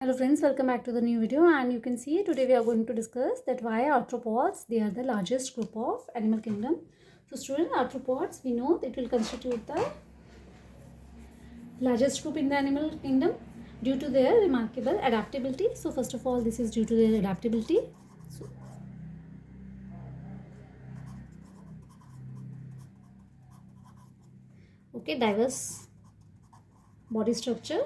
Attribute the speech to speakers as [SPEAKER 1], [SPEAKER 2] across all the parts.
[SPEAKER 1] Hello friends, welcome back to the new video. And you can see today we are going to discuss that why arthropods, they are the largest group of animal kingdom. So student, arthropods, we know it will constitute the largest group in the animal kingdom due to their remarkable adaptability. So first of all, this is due to their adaptability. So, okay, diverse body structure.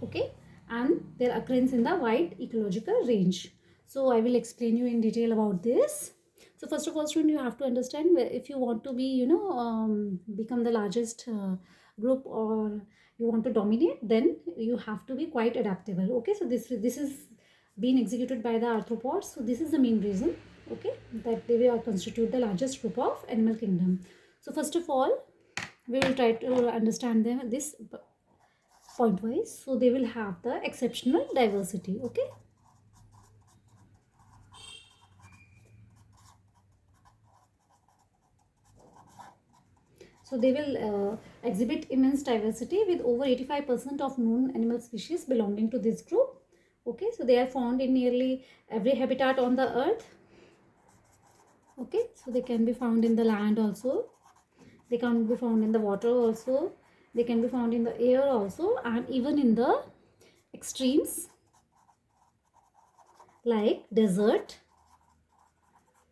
[SPEAKER 1] Okay, and their occurrence in the wide ecological range. So I will explain you in detail about this. So first of all, student, you have to understand if you want to be, become the largest group, or you want to dominate, then you have to be quite adaptable. Okay, so this is being executed by the arthropods. So this is the main reason. Okay, that they will constitute the largest group of animal kingdom. So first of all, we will try to understand them this point wise. So they will have the exceptional diversity. Okay, so they will exhibit immense diversity with over 85% of known animal species belonging to this group. Okay, so they are found in nearly every habitat on the earth. Okay, so they can be found in the land also, they can be found in the water also, they can be found in the air also, and even in the extremes like desert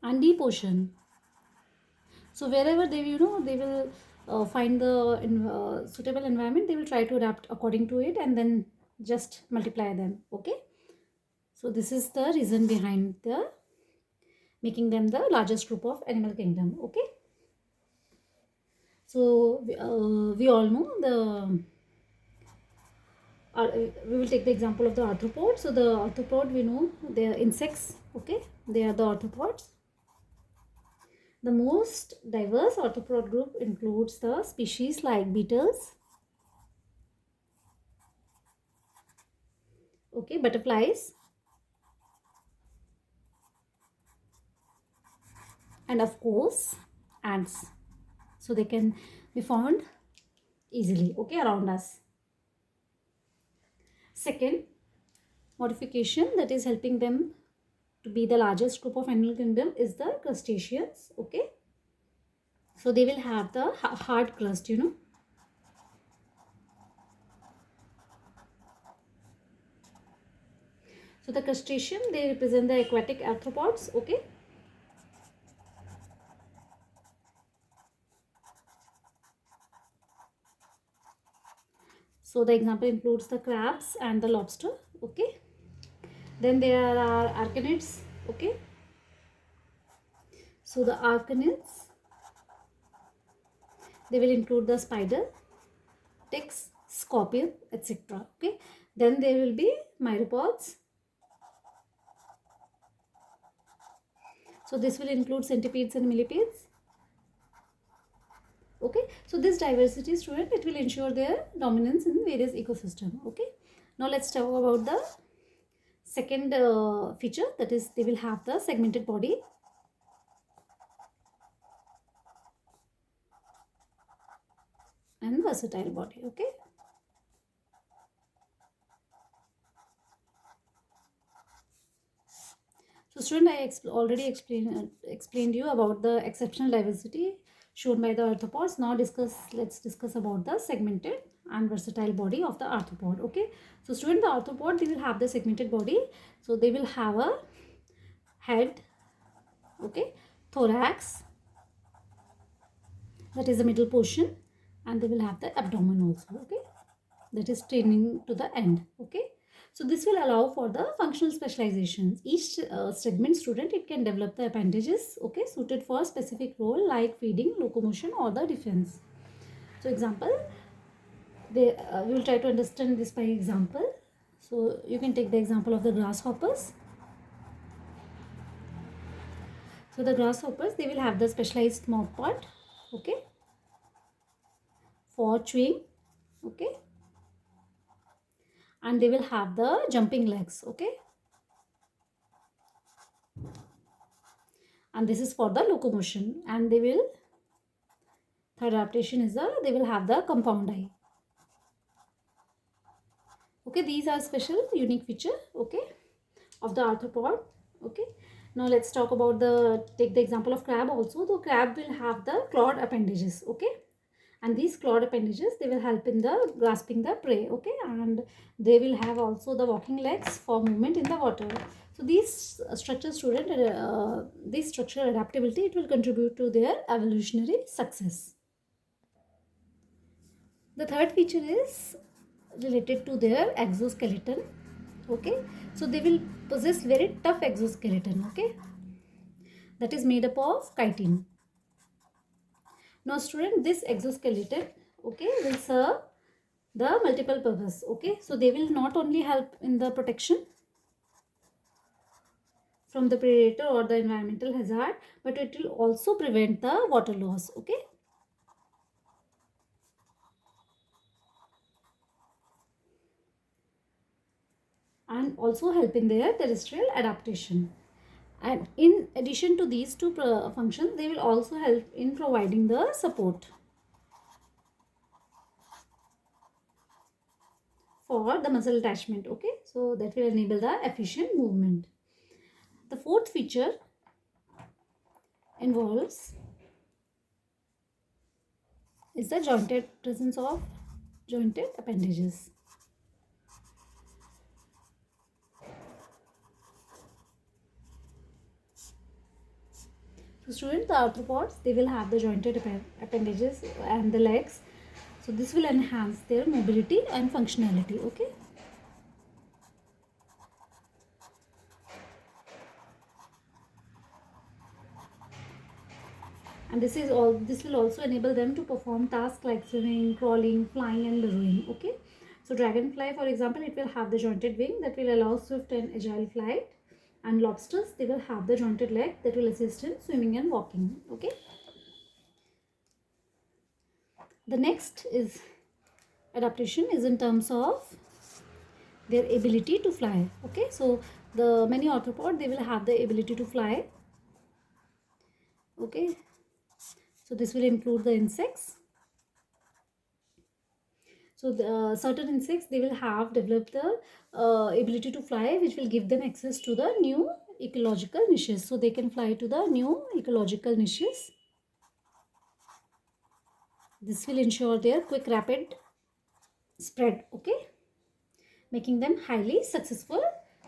[SPEAKER 1] and deep ocean. So wherever they they will find the suitable environment, they will try to adapt according to it and then just multiply them. Okay, so this is the reason behind the making them the largest group of animal kingdom. Okay, so we all know the we will take the example of the arthropod. So the arthropod, we know they are insects. Okay, they are the arthropods. The most diverse arthropod group includes the species like beetles, okay, butterflies, and of course ants. So they can be found easily, okay, around us. Second modification that is helping them to be the largest group of animal kingdom is the crustaceans. Okay, so they will have the hard crust, So the crustacean, they represent the aquatic arthropods. Okay, so the example includes the crabs and the lobster. Okay, then there are arachnids. Okay, so the arachnids, they will include the spider, ticks, scorpion, etc. Okay, then there will be myriapods. So this will include centipedes and millipedes. Okay, so this diversity, student, it will ensure their dominance in various ecosystem. Okay, now let's talk about the second feature, that is they will have the segmented body. And versatile body. Okay, so student, I already explained you about the exceptional diversity shown by the arthropods. Now let's discuss about the segmented and versatile body of the arthropod. Okay, so student, the arthropod, they will have the segmented body. So they will have a head, okay, thorax, that is the middle portion, and they will have the abdomen also. Okay, that is training to the end. Okay, so this will allow for the functional specializations. Each segment, student, it can develop the appendages, okay, suited for a specific role like feeding, locomotion, or the defense. So example, we will try to understand this by example. So you can take the example of the grasshoppers. So the grasshoppers, they will have the specialized mouth part, okay, for chewing, okay, and they will have the jumping legs, okay, and this is for the locomotion, and they will Third adaptation is they will have the compound eye. Okay, these are special unique feature, okay, of the arthropod. Okay, now let's talk about take the example of crab also. The crab will have the clawed appendages, okay, and these clawed appendages, they will help in the grasping the prey, okay, and they will have also the walking legs for movement in the water. So these this structural adaptability, it will contribute to their evolutionary success. The third feature is related to their exoskeleton, okay. So they will possess very tough exoskeleton, okay, that is made up of chitin. Now student, this exoskeleton, okay, will serve the multiple purpose, okay. So they will not only help in the protection from the predator or the environmental hazard, but it will also prevent the water loss, okay. And also help in their terrestrial adaptation. And in addition to these two functions, they will also help in providing the support for the muscle attachment, okay. So that will enable the efficient movement. The fourth feature involves is the presence of jointed appendages. So students, the arthropods, they will have the jointed appendages and the legs. So this will enhance their mobility and functionality, okay. And this will also enable them to perform tasks like swimming, crawling, flying and burrowing, okay. So dragonfly, for example, it will have the jointed wing that will allow swift and agile flight, and lobsters, they will have the jointed leg that will assist in swimming and walking, okay. The next is adaptation is in terms of their ability to fly, okay. So the many arthropod, they will have the ability to fly, okay. So this will include the insects. So the certain insects, they will have developed the ability to fly, which will give them access to the new ecological niches. So they can fly to the new ecological niches. This will ensure their quick rapid spread, okay, making them highly successful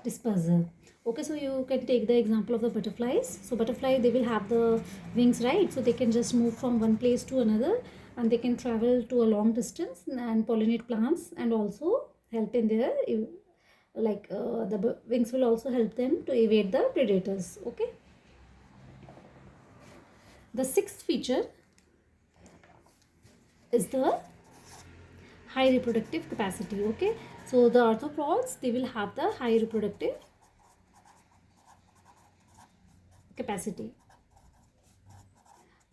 [SPEAKER 1] dispersal. Okay, so you can take the example of the butterflies. So butterfly, they will have the wings, right? So they can just move from one place to another, and they can travel to a long distance and pollinate plants, and also help in their the wings will also help them to evade the predators, okay. The sixth feature is the high reproductive capacity, okay. So the arthropods, they will have the high reproductive capacity.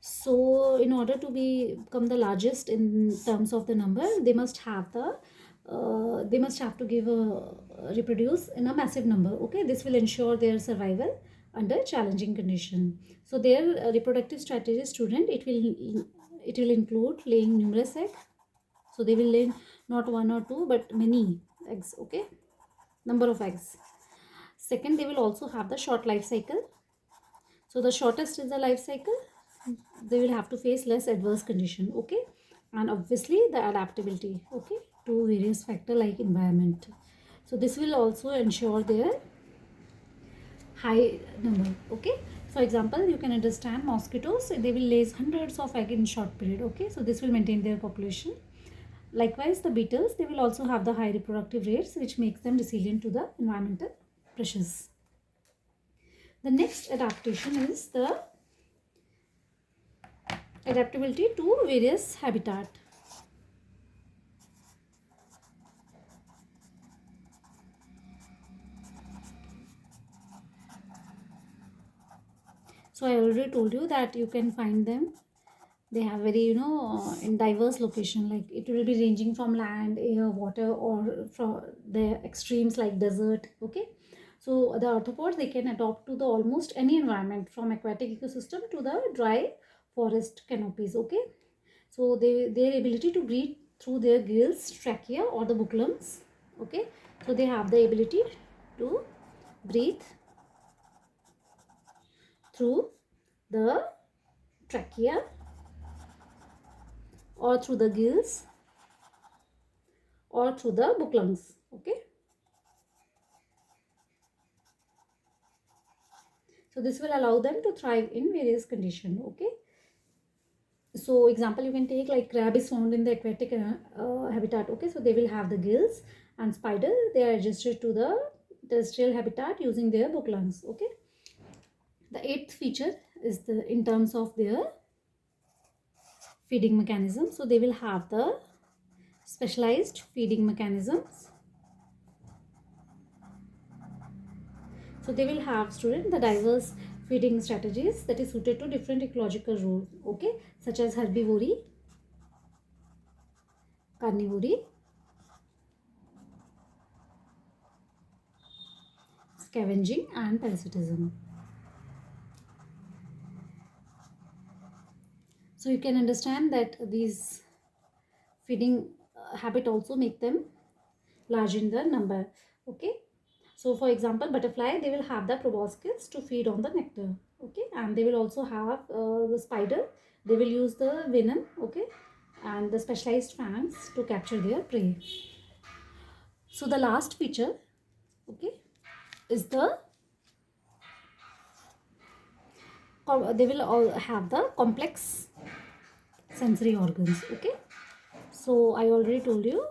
[SPEAKER 1] So in order to become the largest in terms of the number, they must have to give reproduce in a massive number, okay. This will ensure their survival under challenging condition. So their reproductive strategy, student, it will include laying numerous eggs. So they will lay not one or two but many eggs, okay, number of eggs. Second, they will also have the short life cycle. So the shortest is the life cycle, they will have to face less adverse condition, okay. And obviously the adaptability, okay, to various factor like environment. So this will also ensure their high number, okay. For example, you can understand mosquitoes, they will lay hundreds of eggs in short period, okay. So this will maintain their population. Likewise, the beetles, they will also have the high reproductive rates, which makes them resilient to the environmental pressures. The next adaptation is the adaptability to various habitat. So I already told you that you can find them, they have very in diverse location, like it will be ranging from land, air, water, or from the extremes like desert, okay. So the arthropods, they can adapt to the almost any environment from aquatic ecosystem to the dry forest canopies, okay. So their ability to breathe through their gills, trachea or the bucculums. Okay, so they have the ability to breathe through the trachea or through the gills or through the bucculums. Okay, so this will allow them to thrive in various conditions. Okay, so example you can take, like crab is found in the aquatic habitat. Okay, so they will have the gills, and spider, they are adjusted to the terrestrial habitat using their bucculums. Okay, the eighth feature is the in terms of their feeding mechanism. So they will have the specialized feeding mechanisms. So they will have, student, the diverse feeding strategies that is suited to different ecological rules. Okay, such as herbivory, carnivory, scavenging and parasitism. So you can understand that these feeding habit also make them large in the number. Okay, so for example, butterfly, they will have the proboscis to feed on the nectar. Okay, and they will also have the spider, they will use the venom. Okay, and the specialized fangs to capture their prey. So the last feature, okay, is they will all have the complex sensory organs. Okay, so I already told you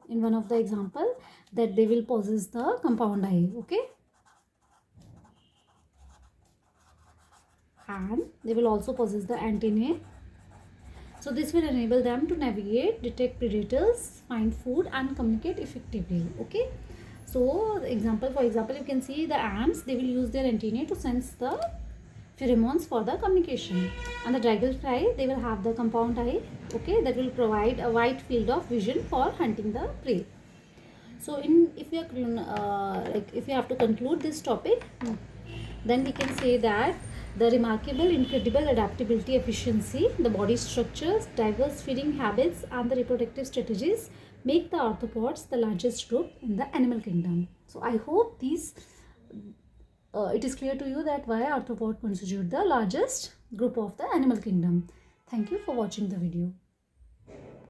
[SPEAKER 1] in one of the example that they will possess the compound eye. Okay, and they will also possess the antennae. So this will enable them to navigate, detect predators, find food and communicate effectively. Okay, so for example you can see the ants, they will use their antennae to sense the pheromones for the communication, and the dragonfly, they will have the compound eye. Okay, that will provide a wide field of vision for hunting the prey. So if you are if you have to conclude this topic, then we can say that the remarkable, incredible adaptability, efficiency, the body structures, diverse feeding habits and the reproductive strategies make the arthropods the largest group in the animal kingdom. So I hope it is clear to you that why arthropod constitute the largest group of the animal kingdom. Thank you for watching the video.